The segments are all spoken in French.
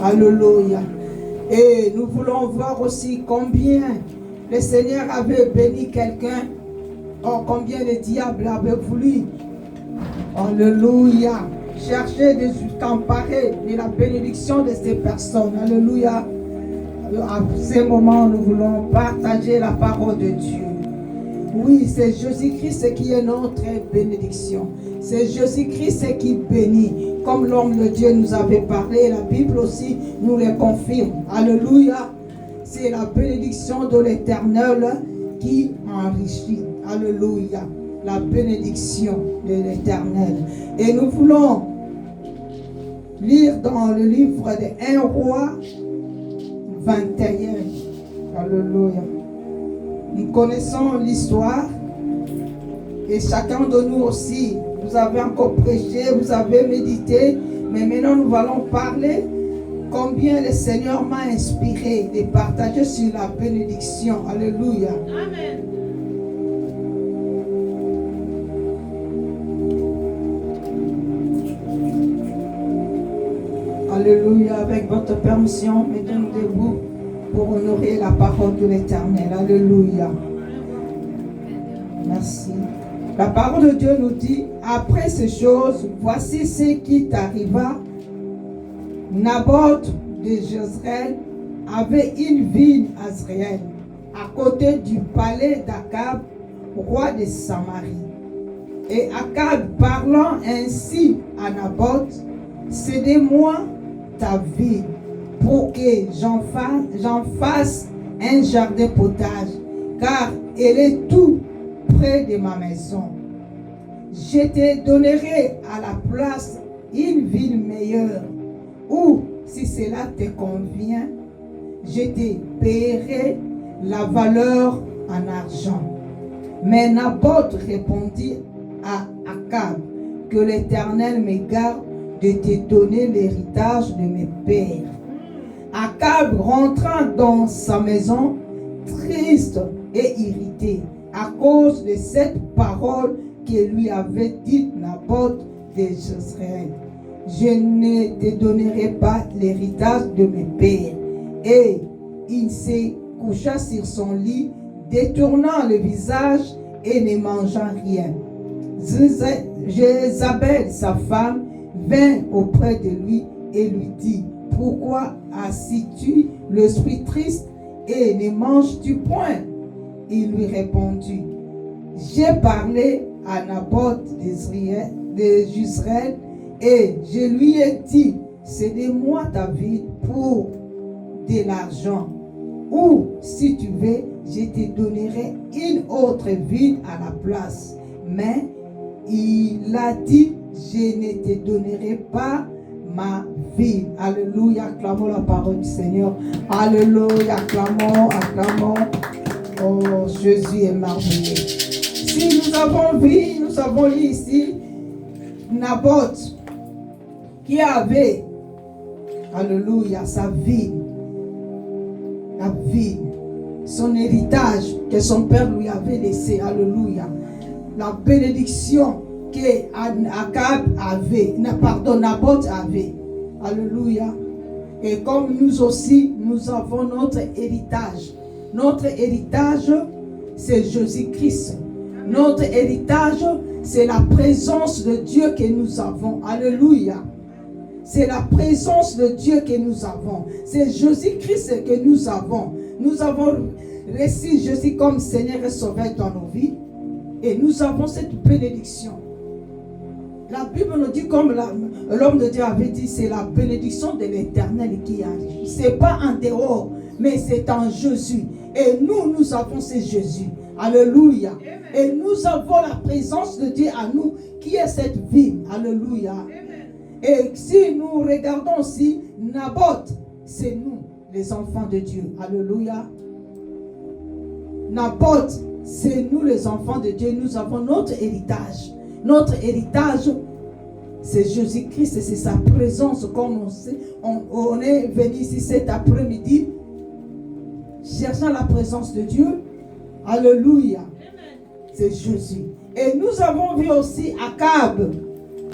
Alléluia. Et nous voulons voir aussi combien le Seigneur avait béni quelqu'un. Oh, combien le diable avait voulu. Alléluia. Chercher de s'emparer de la bénédiction de ces personnes. Alléluia. À ce moment, nous voulons partager la parole de Dieu. Oui, c'est Jésus-Christ qui est notre bénédiction. C'est Jésus-Christ qui bénit. Comme l'homme de Dieu nous avait parlé, la Bible aussi nous le confirme. Alléluia. C'est la bénédiction de l'Éternel qui enrichit. Alléluia. La bénédiction de l'Éternel. Et nous voulons lire dans le livre de 1 Roi 21. Alléluia. Nous connaissons l'histoire et chacun de nous aussi, vous avez encore prêché, vous avez médité, mais maintenant nous allons parler combien le Seigneur m'a inspiré de partager sur la bénédiction. Alléluia. Amen. Alléluia. Avec votre permission, mettons-nous debout pour honorer la parole de l'Éternel. Alléluia. Merci. La parole de Dieu nous dit, après ces choses, voici ce qui t'arriva. Naboth de Jezreel avait une ville à Jezreel, à côté du palais d'Akab, roi de Samarie. Et Akab parlant ainsi à Naboth, cédez-moi ta ville pour que j'en fasse un jardin potage, car elle est tout près de ma maison. Je te donnerai à la place une ville meilleure, ou si cela te convient, je te paierai la valeur en argent. Mais Naboth répondit à Akab, que l'Éternel me garde de te donner l'héritage de mes pères. Akab rentra dans sa maison triste et irrité à cause de cette parole que lui avait dite Naboth de Jezreel. Je ne te donnerai pas l'héritage de mes pères. Et il se coucha sur son lit, détournant le visage et ne mangeant rien. Jézabel, sa femme, vint auprès de lui et lui dit, pourquoi assis-tu l'esprit triste et ne manges-tu point? Il lui répondit, j'ai parlé à Naboth de Jezreel et je lui ai dit, cédez-moi ta ville pour de l'argent, ou si tu veux, je te donnerai une autre ville à la place. Mais il a dit, je ne te donnerai pas ma ville. Alléluia, acclamons la parole du Seigneur. Alléluia, acclamons, acclamons. Oh, Jésus est merveilleux. Si nous avons vu, nous avons lu ici Naboth qui avait, alléluia, sa ville, la ville, son héritage que son père lui avait laissé, alléluia, la bénédiction que Naboth avait, alléluia. Et comme nous aussi, nous avons notre héritage. Notre héritage, c'est Jésus-Christ. Notre héritage, c'est la présence de Dieu que nous avons. Alléluia. C'est la présence de Dieu que nous avons. C'est Jésus-Christ que nous avons. Nous avons reçu Jésus comme Seigneur et Sauveur dans nos vies. Et nous avons cette bénédiction. La Bible nous dit, comme l'homme de Dieu avait dit, c'est la bénédiction de l'Éternel qui arrive. Ce n'est pas en dehors, mais c'est en Jésus. Et nous avons ce Jésus. Alléluia. Amen. Et nous avons la présence de Dieu à nous, qui est cette vie. Alléluia. Amen. Et si nous regardons aussi, Naboth, c'est nous, les enfants de Dieu. Alléluia. Naboth, c'est nous, les enfants de Dieu. Nous avons notre héritage. Notre héritage, c'est Jésus-Christ, c'est sa présence. Comme on sait, on est venu ici cet après-midi, cherchant la présence de Dieu. Alléluia. C'est Jésus. Et nous avons vu aussi Akab.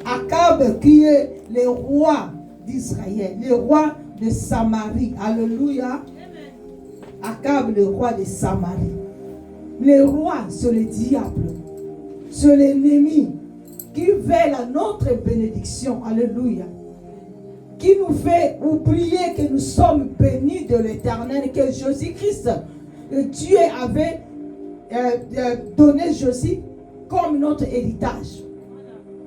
Akab qui est le roi d'Israël, le roi de Samarie. Alléluia. Akab, le roi de Samarie. Le roi, c'est le diable. C'est l'ennemi qui veut notre bénédiction. Alléluia. Qui nous fait oublier que nous sommes bénis de l'Éternel, que Jésus-Christ, Dieu avait donné Jésus comme notre héritage.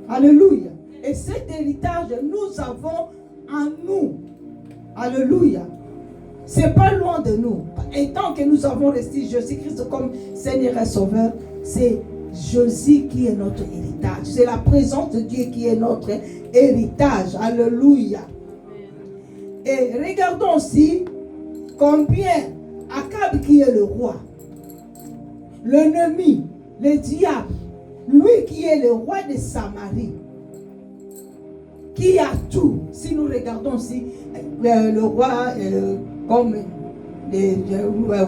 Alléluia. Et cet héritage, nous avons en nous. Alléluia. C'est pas loin de nous. Et tant que nous avons reçu Jésus-Christ comme Seigneur et Sauveur, c'est Jésus qui est notre héritage. C'est la présence de Dieu qui est notre héritage. Alléluia. Et regardons aussi combien Akab qui est le roi, l'ennemi, le diable, lui qui est le roi de Samarie, qui a tout. Si nous regardons aussi le roi comme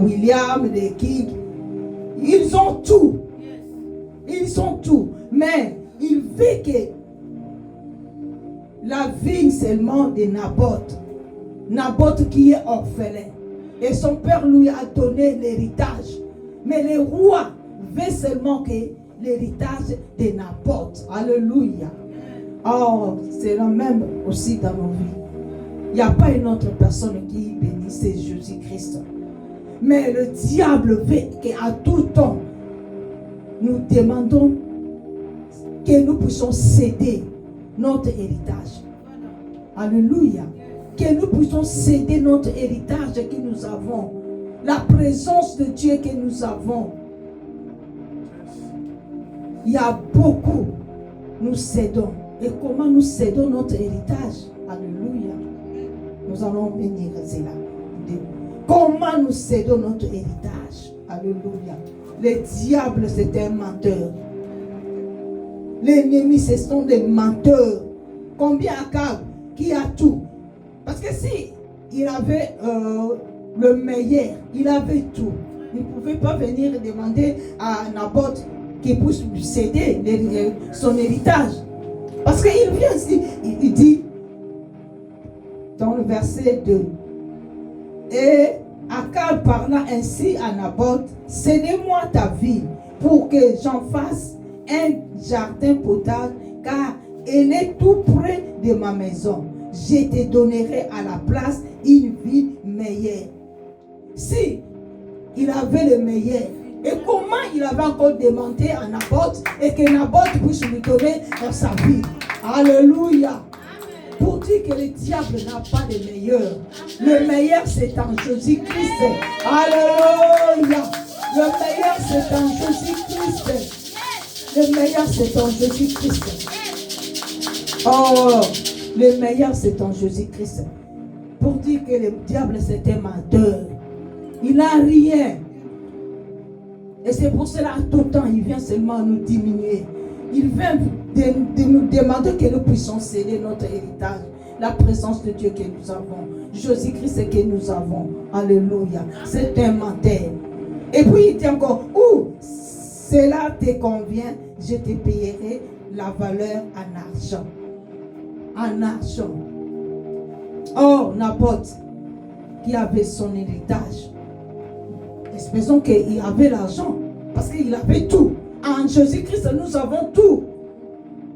William, les King, ils ont tout. Ils ont tout. Mais il veut que la vie seulement de Naboth. Naboth qui est orphelin. Et son père lui a donné l'héritage. Mais le roi veut seulement que l'héritage de Naboth. Alléluia. Oh, c'est le même aussi dans nos vies. Il n'y a pas une autre personne qui bénit, c'est Jésus-Christ. Mais le diable veut qu'à tout temps, nous demandons que nous puissions céder notre héritage. Alléluia. Que nous puissions céder notre héritage que nous avons. La présence de Dieu que nous avons. Il y a beaucoup. Nous cédons. Et comment nous cédons notre héritage? Alléluia. Nous allons venir là. Comment nous cédons notre héritage? Alléluia. Le diable, c'est un menteur. L'ennemi, ce sont des menteurs. Combien Akab qui a tout? Parce que si il avait le meilleur, il avait tout. Il ne pouvait pas venir demander à Naboth qu'il puisse lui céder son héritage. Parce qu'il vient ici, il dit dans le verset 2, et Akab parla ainsi à Naboth, cédez-moi ta ville pour que j'en fasse un jardin potable, car elle est tout près de ma maison. Je te donnerai à la place une ville meilleure. Si il avait le meilleur, et comment il avait encore demandé à Naboth et que Naboth puisse lui donner dans sa vie. Alléluia. Pour dire que le diable n'a pas de meilleur. Le meilleur c'est en Jésus-Christ. Alléluia. Le meilleur c'est en Jésus-Christ. Le meilleur c'est en Jésus-Christ. Oh, le meilleur c'est en Jésus-Christ. Pour dire que le diable c'est un menteur. Il n'a rien. Et c'est pour cela tout le temps il vient seulement nous diminuer. Il vient de nous demander que nous puissions céder notre héritage. La présence de Dieu que nous avons. Jésus-Christ que nous avons. Alléluia. C'est un menteur. Et puis il dit encore, cela te convient, je te payerai la valeur en argent. En argent. Oh, Naboth, qui avait son héritage. Espérons qu'il avait l'argent. Parce qu'il avait tout. En Jésus-Christ, nous avons tout.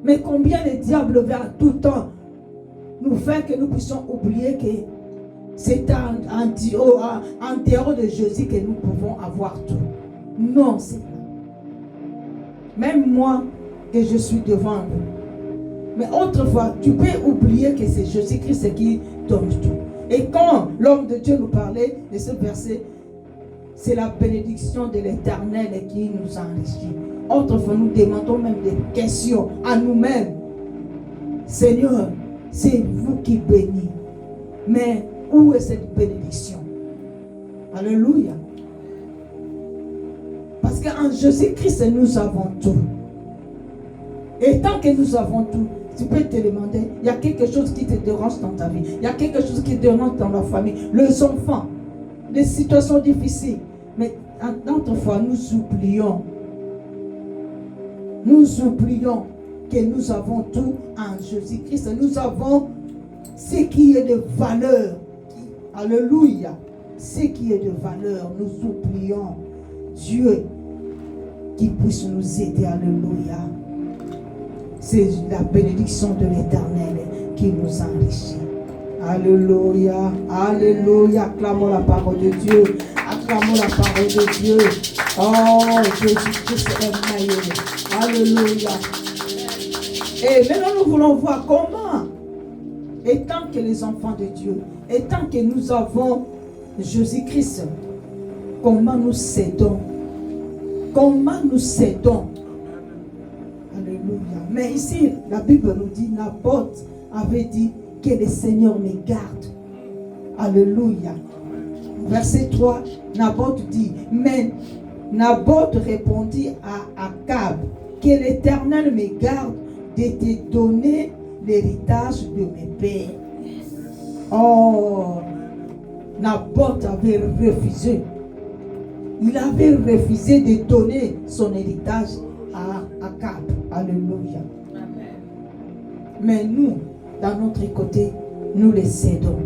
Mais combien le diable veut à tout temps nous faire que nous puissions oublier que c'est en dehors de Jésus que nous pouvons avoir tout. Non, c'est là. Même moi, que je suis devant vous. Mais autrefois, tu peux oublier que c'est Jésus-Christ qui donne tout. Et quand l'homme de Dieu nous parlait de ce verset, c'est la bénédiction de l'Éternel qui nous enrichit. Autrefois, nous demandons même des questions à nous-mêmes. Seigneur, c'est vous qui bénissez. Mais où est cette bénédiction? Alléluia. Parce qu'en Jésus-Christ, nous avons tout. Et tant que nous avons tout, tu peux te demander, il y a quelque chose qui te dérange dans ta vie. Il y a quelque chose qui te dérange dans la famille. Les enfants, les situations difficiles. Mais autrefois, nous oublions. Nous oublions que nous avons tout en Jésus-Christ. Nous avons ce qui est de valeur, Alléluia. Ce qui est de valeur, nous oublions Dieu qui puisse nous aider. Alléluia. C'est la bénédiction de l'Éternel qui nous enrichit. Alléluia. Alléluia. Acclamons la parole de Dieu. Acclamons la parole de Dieu. Oh, Jésus-Christ est meilleur. Alléluia. Et maintenant, nous voulons voir comment, étant que les enfants de Dieu, étant que nous avons Jésus-Christ, comment nous cédons. Comment nous cédons. Alléluia. Mais ici, la Bible nous dit, Naboth avait dit que le Seigneur me garde. Alléluia. Verset 3, Naboth dit, mais Naboth répondit à Akab, que l'Éternel me garde de te donner l'héritage de mes pères. Oh, Naboth avait refusé. Il avait refusé de donner son héritage à Akab. Alléluia. Amen. Mais nous, dans notre côté, nous les cédons.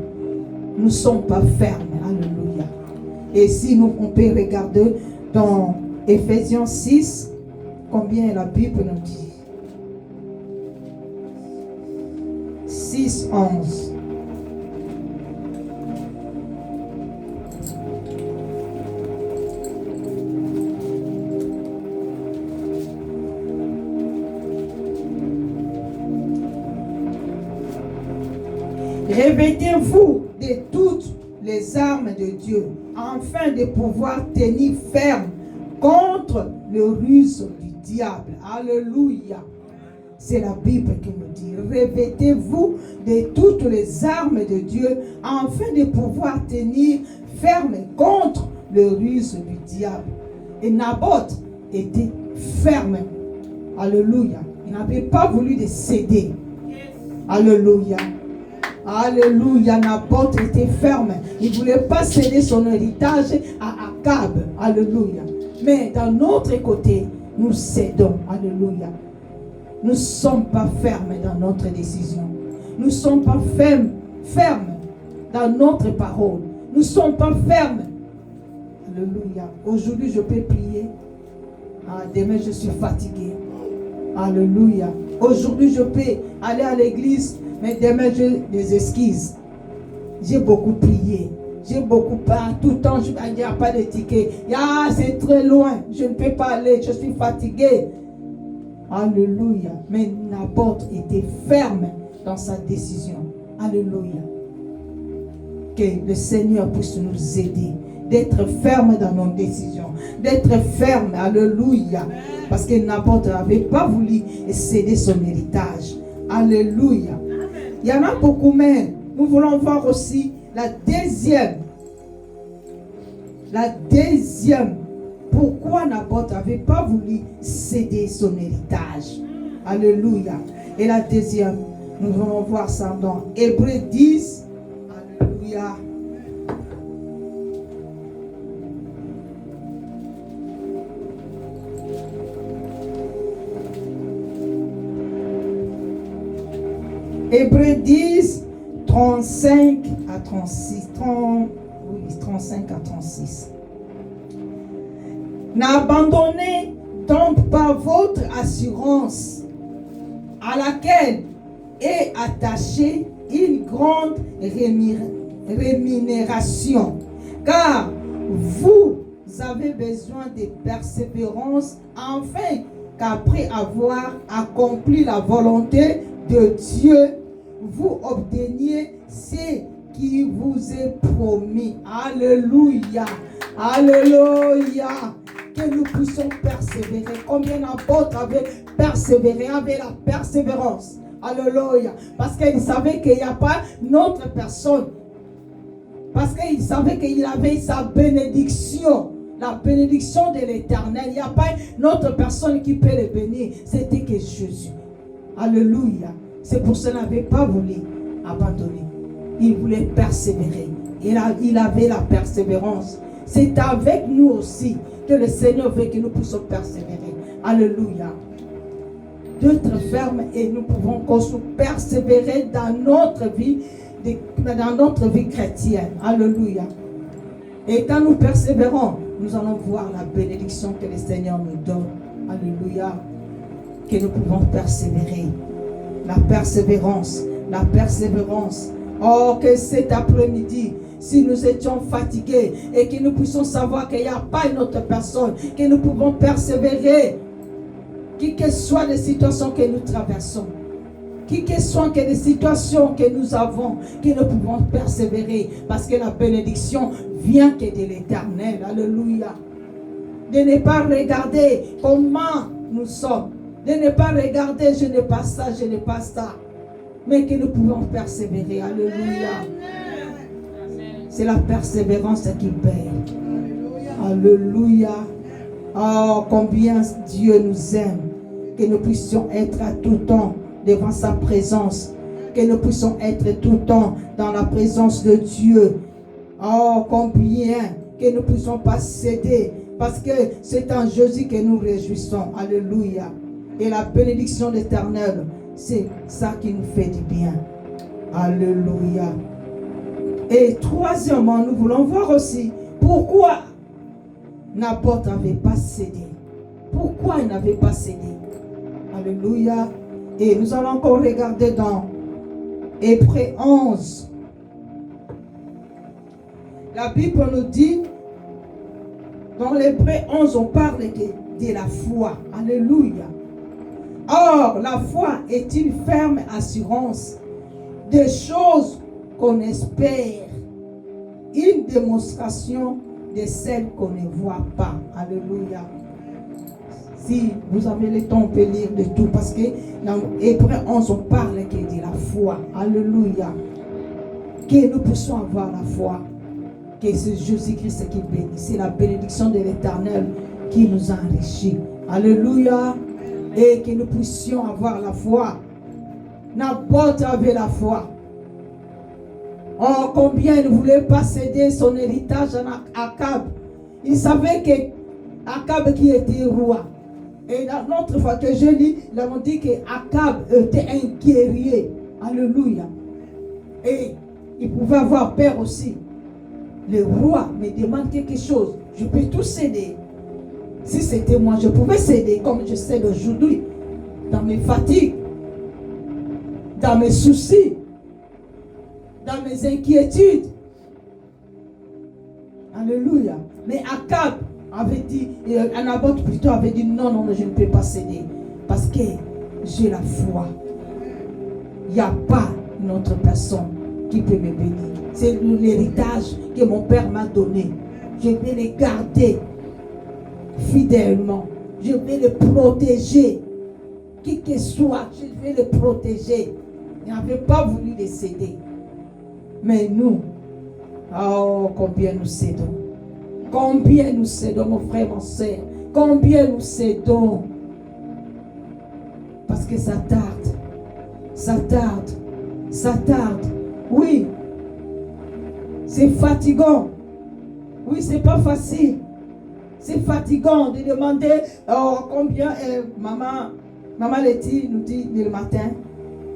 Nous ne sommes pas fermes. Alléluia. Et si nous, on peut regarder dans Ephésiens 6, combien la Bible nous dit. 6, 11. Revêtez-vous de toutes les armes de Dieu, afin de pouvoir tenir ferme contre le ruse du diable. Alléluia. C'est la Bible qui nous dit, revêtez-vous de toutes les armes de Dieu, afin de pouvoir tenir ferme contre le ruse du diable. Et Naboth était ferme. Alléluia. Il n'avait pas voulu de céder. Alléluia. Alléluia, Naboth était ferme. Il ne voulait pas céder son héritage à Akab. Alléluia. Mais d'un autre côté, nous cédons. Alléluia. Nous ne sommes pas fermes dans notre décision. Nous ne sommes pas fermes dans notre parole. Nous ne sommes pas fermes. Alléluia. Aujourd'hui, je peux prier. Demain, je suis fatigué. Alléluia. Aujourd'hui, je peux aller à l'église. Mais demain, j'ai des excuses. J'ai beaucoup prié. J'ai beaucoup parlé. Tout le temps, il n'y a pas de ticket. C'est très loin. Je ne peux pas aller. Je suis fatigué. Alléluia. Mais Naboth était ferme dans sa décision. Alléluia. Que le Seigneur puisse nous aider. D'être ferme dans nos décisions. D'être ferme. Alléluia. Parce que Naboth n'avait pas voulu céder son héritage. Alléluia. Il y en a beaucoup, mais nous voulons voir aussi la deuxième. La deuxième. Pourquoi Naboth n'avait pas voulu céder son héritage. Alléluia. Et la deuxième, nous allons voir ça dans Hébreux 10. Alléluia. Hébreux 10, 35 à 36. 35 à 36. N'abandonnez donc pas votre assurance, à laquelle est attachée une grande rémunération, car vous avez besoin de persévérance, afin qu'après avoir accompli la volonté de Dieu, vous obteniez ce qui vous est promis. Alléluia. Alléluia. Que nous puissions persévérer. Combien Naboth avait persévéré, avait la persévérance. Alléluia. Parce qu'il savait qu'il n'y a pas notre personne. Parce qu'il savait qu'il avait sa bénédiction. La bénédiction de l'Éternel. Il n'y a pas notre personne qui peut le bénir. C'était que Jésus. Alléluia. C'est pour ça qu'il n'avait pas voulu abandonner. Il voulait persévérer. Il avait la persévérance. C'est avec nous aussi que le Seigneur veut que nous puissions persévérer. Alléluia. D'être ferme et nous pouvons persévérer dans notre vie, dans notre vie chrétienne. Alléluia. Et quand nous persévérons, nous allons voir la bénédiction que le Seigneur nous donne. Alléluia. Que nous pouvons persévérer. La persévérance. La persévérance. Oh, que cet après-midi, si nous étions fatigués et que nous puissions savoir qu'il n'y a pas une autre personne, que nous pouvons persévérer, que soient les situations que nous traversons, que soient les situations que nous avons, que nous pouvons persévérer, parce que la bénédiction vient que de l'Éternel. Alléluia. De ne pas regarder comment nous sommes, de ne pas regarder je n'ai pas ça, je n'ai pas ça, mais que nous pouvons persévérer. Alléluia. C'est la persévérance qui paye. Alléluia. Oh, combien Dieu nous aime. Que nous puissions être à tout temps devant sa présence. Que nous puissions être tout le temps dans la présence de Dieu. Oh, combien que nous ne puissions pas céder. Parce que c'est en Jésus que nous réjouissons. Alléluia. Et la bénédiction de l'Éternel, c'est ça qui nous fait du bien. Alléluia. Et troisièmement, nous voulons voir aussi pourquoi Naboth n'avait pas cédé. Pourquoi il n'avait pas cédé. Alléluia. Et nous allons encore regarder dans Hébreux 11. La Bible nous dit, dans l'Hébreux 11, on parle de la foi. Alléluia. Or, la foi est une ferme assurance des choses qu'on espère, une démonstration de celles qu'on ne voit pas. Alléluia. Si vous avez le temps, on peut lire de tout, parce que dans Hébreux 11, on parle que de la foi. Alléluia. Que nous puissions avoir la foi. Que c'est Jésus-Christ qui bénit. C'est la bénédiction de l'Éternel qui nous enrichit. Alléluia. Et que nous puissions avoir la foi. Naboth avait la foi. Oh, combien il ne voulait pas céder son héritage à Akab. Il savait que Akab qui était roi. Et l'autre fois que je lis, ils avons dit que Akab était un guerrier. Alléluia. Et il pouvait avoir peur aussi. Le roi me demande quelque chose. Je peux tout céder. Si c'était moi, je pouvais céder comme je cède aujourd'hui. Dans mes fatigues. Dans mes soucis. Dans mes inquiétudes. Alléluia. Mais Akab avait dit, Naboth plutôt avait dit non, non, je ne peux pas céder. Parce que j'ai la foi. Il n'y a pas une autre personne qui peut me bénir. C'est l'héritage que mon père m'a donné. Je vais le garder fidèlement. Je vais le protéger. Qui que soit, je vais le protéger. Il n'avait pas voulu le céder. Mais nous, oh, combien nous cédons. Combien nous cédons, mon frère, mon soeur. Combien nous cédons. Parce que ça tarde. Ça tarde. Ça tarde. Oui. C'est fatigant. Oui, c'est pas facile. C'est fatigant de demander oh, combien maman Letty nous dit le matin.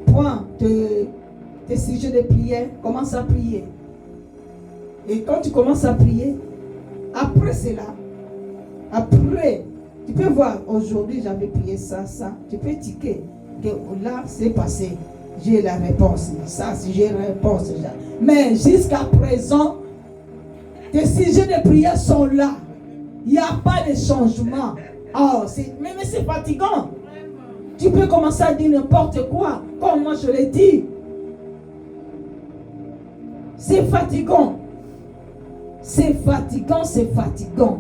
Prends tes sujets de prière, commence à prier. Et quand tu commences à prier, après cela, après, tu peux voir, aujourd'hui j'avais prié ça, tu peux tiquer, que là c'est passé, j'ai la réponse, ça si j'ai la réponse. Mais jusqu'à présent, tes sujets de prière sont là, il n'y a pas de changement. Oh, mais c'est fatigant. Tu peux commencer à dire n'importe quoi, comme moi je l'ai dit. C'est fatigant. C'est fatigant, c'est fatigant.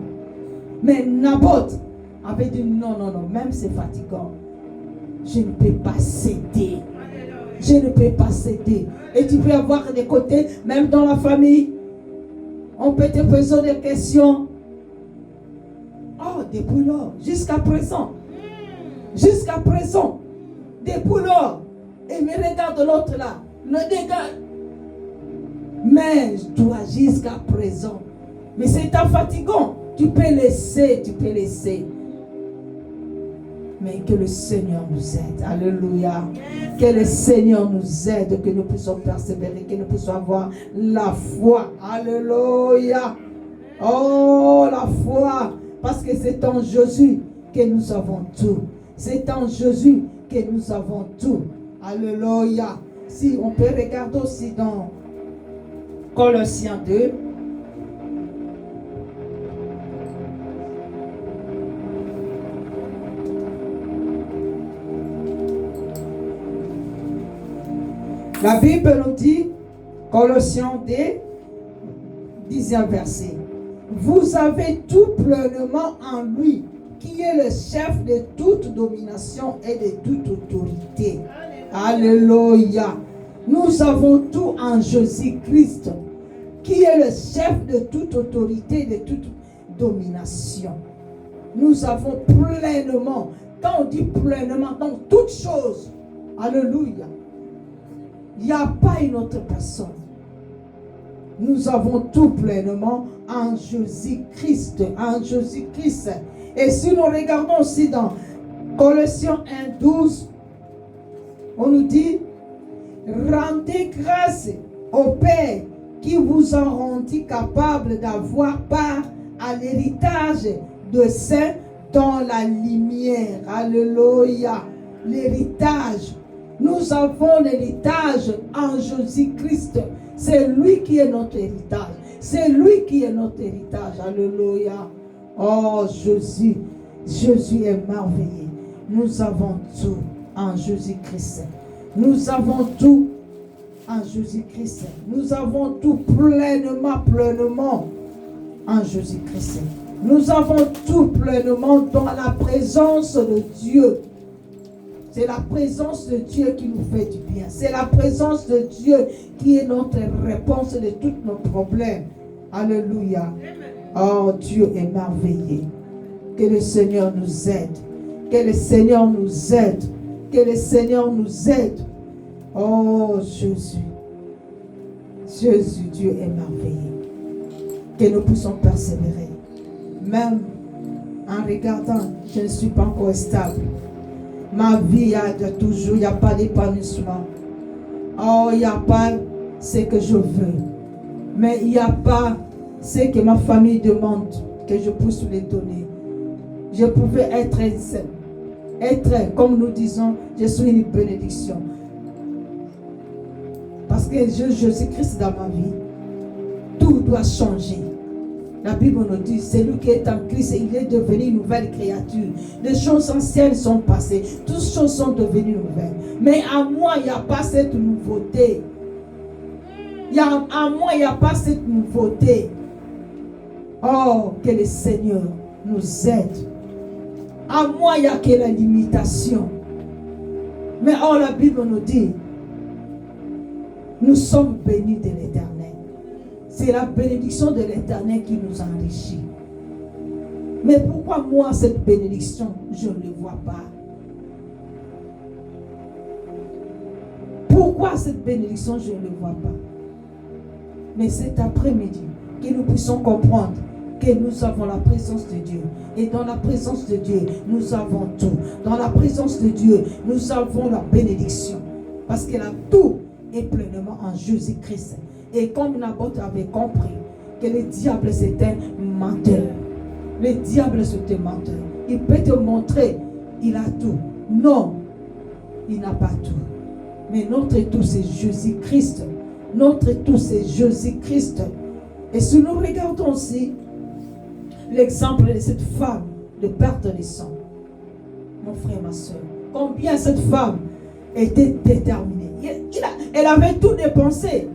Mais Naboth avait dit non, non, non, même c'est fatigant. Je ne peux pas céder. Je ne peux pas céder. Et tu peux avoir des côtés, même dans la famille. On peut te poser des questions. Oh, depuis lors, jusqu'à présent. Jusqu'à présent. Depuis lors. Et me regarde l'autre là. Le dégât. Mais toi, jusqu'à présent. Mais c'est fatigant. Tu peux laisser, tu peux laisser. Mais que le Seigneur nous aide. Alléluia. Que le Seigneur nous aide, que nous puissions persévérer, que nous puissions avoir la foi. Alléluia. Oh, la foi. Parce que c'est en Jésus que nous avons tout. C'est en Jésus que nous avons tout. Alléluia. Si on peut regarder aussi dans Colossiens 2. La Bible nous dit, Colossiens 2, 10e verset. Vous avez tout pleinement en lui, qui est le chef de toute domination et de toute autorité. Alléluia. Nous avons tout en Jésus-Christ, qui est le chef de toute autorité, de toute domination. Nous avons pleinement, quand on dit pleinement, dans toutes choses, alléluia, il n'y a pas une autre personne. Nous avons tout pleinement en Jésus-Christ, en Jésus-Christ. Et si nous regardons aussi dans Colossiens 1, 12, on nous dit, rendez grâce au Père qui vous a rendu capable d'avoir part à l'héritage de saints dans la lumière. Alléluia. L'héritage. Nous avons l'héritage en Jésus-Christ. C'est lui qui est notre héritage. C'est lui qui est notre héritage. Alléluia. Oh Jésus. Jésus est merveilleux. Nous avons tout en Jésus-Christ. Nous avons tout en Jésus-Christ. Nous avons tout pleinement en Jésus-Christ. Nous avons tout pleinement dans la présence de Dieu. C'est la présence de Dieu qui nous fait du bien. C'est la présence de Dieu qui est notre réponse de tous nos problèmes. Alléluia. Oh, Dieu est merveilleux. Que le Seigneur nous aide. Que le Seigneur nous aide. Que le Seigneur nous aide. Oh, Jésus. Jésus, Dieu est merveilleux. Que nous puissions persévérer. Même en regardant, je ne suis pas encore stable. Ma vie, il y a toujours, il n'y a pas d'épanouissement. Oh, il n'y a pas ce que je veux. Mais il n'y a pas ce que ma famille demande que je puisse les donner. Je pouvais être comme nous disons, je suis une bénédiction. Parce que Jésus-Christ dans ma vie, tout doit changer. La Bible nous dit, celui qui est en Christ, il est devenu une nouvelle créature. Les choses anciennes sont passées. Toutes choses sont devenues nouvelles. Mais à moi, il n'y a pas cette nouveauté. À moi, il n'y a pas cette nouveauté. Oh, que le Seigneur nous aide. À moi, il n'y a que la limitation. Mais oh, la Bible nous dit, nous sommes bénis de l'Éternel. C'est la bénédiction de l'Éternel qui nous enrichit. Mais pourquoi moi, cette bénédiction, je ne le vois pas? Pourquoi cette bénédiction, je ne le vois pas? Mais cet après-midi, que nous puissions comprendre que nous avons la présence de Dieu. Et dans la présence de Dieu, nous avons tout. Dans la présence de Dieu, nous avons la bénédiction. Parce que là, tout est pleinement en Jésus-Christ. Et comme Naboth avait compris que le diable c'est un menteur. Le diable c'est un menteur. Il peut te montrer, il a tout. Non, il n'a pas tout. Mais notre tout c'est Jésus-Christ. Notre tout c'est Jésus-Christ. Et si nous regardons aussi l'exemple de cette femme de perte de sang, mon frère, ma soeur, combien cette femme était déterminée. Elle avait tout dépensé.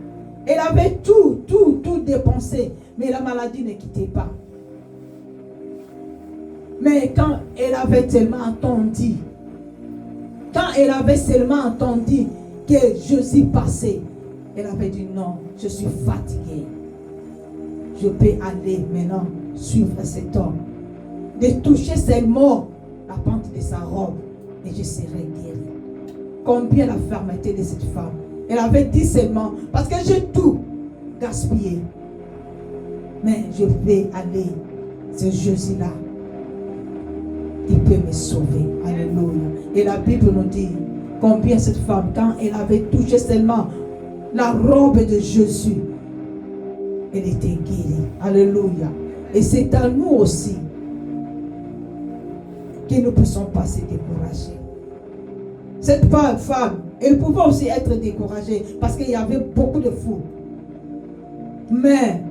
Elle avait tout dépensé. Mais la maladie ne quittait pas. Mais quand elle avait tellement entendu, que Jésus passait, elle avait dit non, je suis fatiguée. Je peux aller maintenant suivre cet homme. De toucher seulement la pente de sa robe et je serai guérie. Combien la fermeté de cette femme. Elle avait dit seulement, parce que j'ai tout gaspillé. Mais je vais aller, ce Jésus-là. qui peut me sauver. Alléluia. Et la Bible nous dit combien cette femme, quand elle avait touché seulement la robe de Jésus, elle était guérie. Alléluia. Et c'est à nous aussi que nous ne puissions pas se décourager. Cette femme, elle pouvait aussi être découragée parce qu'il y avait beaucoup de foule. Mais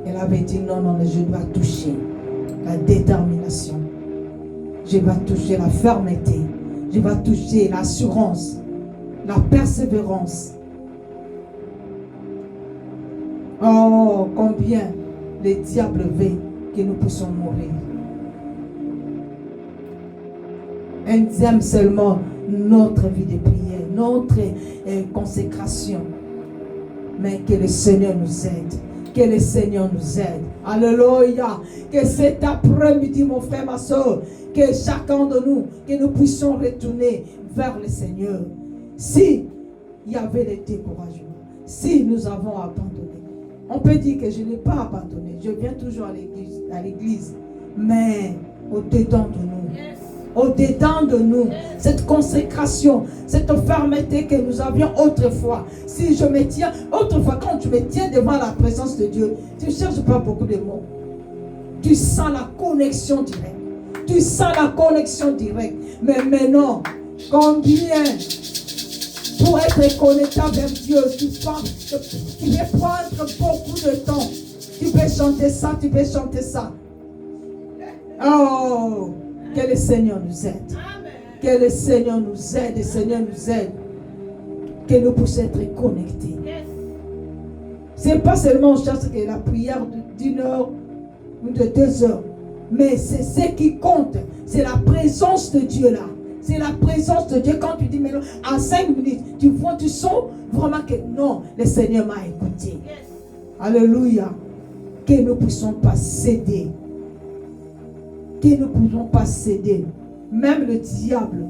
elle avait dit non, non, je dois toucher la détermination. Je vais toucher la fermeté. Je vais toucher l'assurance, la persévérance. Oh, combien le diable veut que nous puissions mourir. Il aime seulement notre vie de prière, notre consécration. Mais que le Seigneur nous aide. Que le Seigneur nous aide. Alléluia. Que cet après-midi, mon frère, ma soeur, que chacun de nous, que nous puissions retourner vers le Seigneur. Si il y avait des découragements, si nous avons abandonné, on peut dire que je n'ai pas abandonné. Je viens toujours à l'église. Mais au-dedans de nous, au-dedans de nous, cette consécration, cette fermeté que nous avions autrefois. Si je me tiens, autrefois, quand tu me tiens devant la présence de Dieu, tu ne cherches pas beaucoup de mots. Tu sens la connexion directe. Tu sens la connexion directe. Mais maintenant, combien pour être connecté avec Dieu, tu peux prendre beaucoup de temps. Tu peux chanter ça, tu peux chanter ça. Oh, que le Seigneur nous aide. Amen. Que le Seigneur nous aide, le Seigneur nous aide. Que nous puissions être connectés. Yes. Ce n'est pas seulement on cherche que la prière d'une heure ou de 2 heures. Mais c'est ce qui compte. C'est la présence de Dieu là. C'est la présence de Dieu. Quand tu dis, mais non, en 5 minutes, tu vois, tu sens vraiment que non, le Seigneur m'a écouté. Yes. Alléluia. Que nous ne puissions pas céder. Que nous ne pouvons pas céder. Même le diable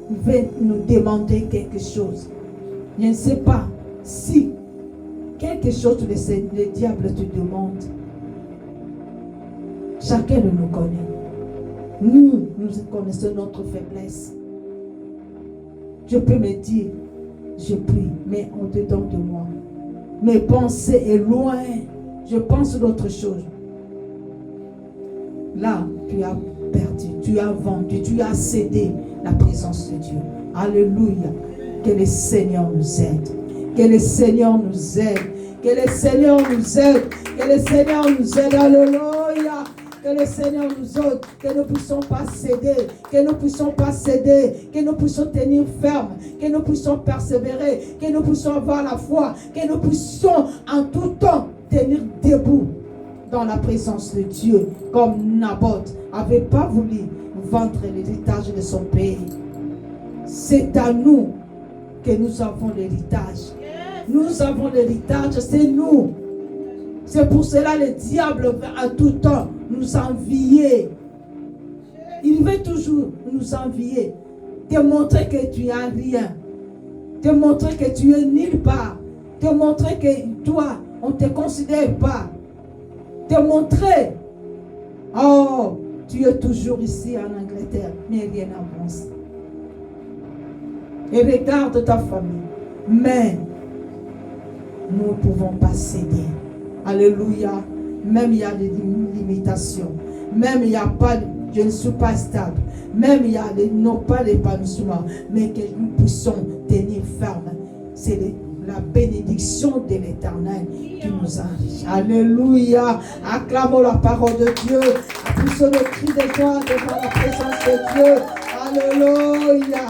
veut nous demander quelque chose. Je ne sais pas si quelque chose le diable te demande. Chacun de nous connaît. Nous connaissons notre faiblesse. Je peux me dire, je prie, mais au-dedans de moi. Mes pensées est loin. Je pense d'autre chose. Là, tu as perdu, tu as vendu, tu as cédé la présence de Dieu. Alléluia. Que le Seigneur nous aide. Que le Seigneur nous aide. Que le Seigneur nous aide. Que le Seigneur nous aide. Alléluia. Que le Seigneur nous aide. Que nous ne puissions pas céder. Que nous ne puissions pas céder. Que nous puissions tenir ferme. Que nous puissions persévérer. Que nous puissions avoir la foi. Que nous puissions en tout temps tenir debout dans la présence de Dieu, comme Naboth n'avait pas voulu vendre l'héritage de son pays. C'est à nous que nous avons l'héritage. Nous avons l'héritage, c'est nous. C'est pour cela que le diable veut à tout temps nous envier. Il veut toujours nous envier, te montrer que tu n'as rien, te montrer que tu es nulle part, te montrer que toi, on ne te considère pas. Te montrer, oh, tu es toujours ici en Angleterre, mais rien n'avance. Et regarde ta famille. Mais nous ne pouvons pas céder. Alléluia. Même il y a des limitations. Même il n'y a pas, je ne suis pas stable. Même il y a non pas l'épanouissement, mais que nous puissions tenir ferme. C'est la bénédiction de l'Éternel qui nous enrichit. Alléluia. Acclamons la parole de Dieu. Poussons le cri de joie devant la présence de Dieu. Alléluia.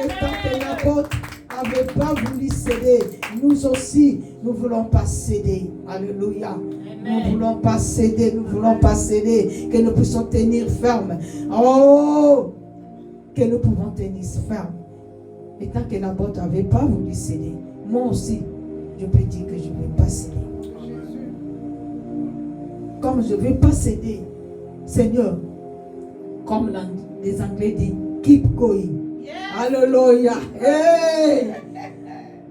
Et tant que Naboth n'avait pas voulu céder, nous aussi, nous ne voulons pas céder. Alléluia. Nous ne voulons pas céder. Nous ne voulons pas céder. Que nous puissions tenir ferme. Oh, que nous pouvons tenir ferme. Et tant que Naboth n'avait pas voulu céder, moi aussi, je peux dire que je ne vais pas céder. Comme je ne vais pas céder, Seigneur, comme les Anglais disent, keep going. Yes. Alléluia. Hey!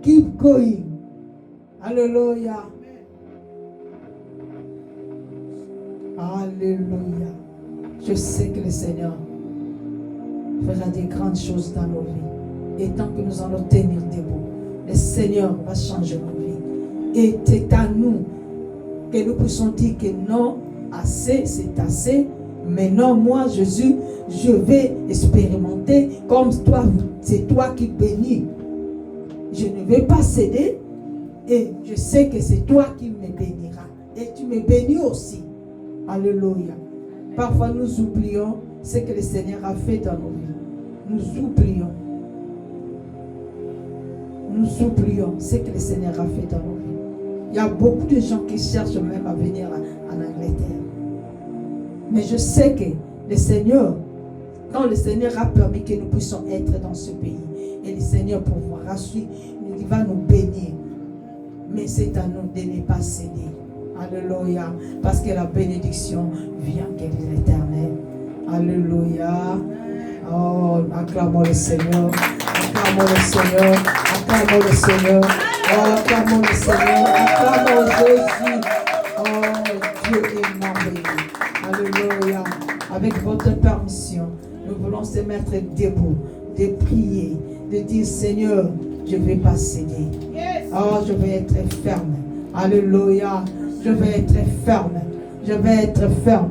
Keep going. Alléluia. Alléluia. Je sais que le Seigneur fera des grandes choses dans nos vies. Et tant que nous allons tenir debout, le Seigneur va changer nos vies. Et c'est à nous que nous puissions dire que non, assez, c'est assez. Mais non, moi, Jésus, je vais expérimenter comme toi, c'est toi qui bénis. Je ne vais pas céder et je sais que c'est toi qui me béniras. Et tu me bénis aussi. Alléluia. Parfois, nous oublions ce que le Seigneur a fait dans nos vies. Nous oublions. Nous oublions ce que le Seigneur a fait dans nos vies. Il y a beaucoup de gens qui cherchent même à venir en Angleterre. Mais je sais que le Seigneur, quand le Seigneur a permis que nous puissions être dans ce pays, et le Seigneur pourra suivre, il va nous bénir. Mais c'est à nous de ne pas céder. Alléluia. Parce que la bénédiction vient de l'Éternel. Alléluia. Oh, acclamons le Seigneur. Acclamons le Seigneur. Acclamons le Seigneur. Oh, acclamons le Seigneur. Acclamons Jésus. Oh, Dieu est merveilleux. Alléluia. Avec votre permission, nous voulons se mettre debout, de prier, de dire Seigneur, je ne vais pas céder. Oh, je vais être ferme. Alléluia. Je vais être ferme. Je vais être ferme.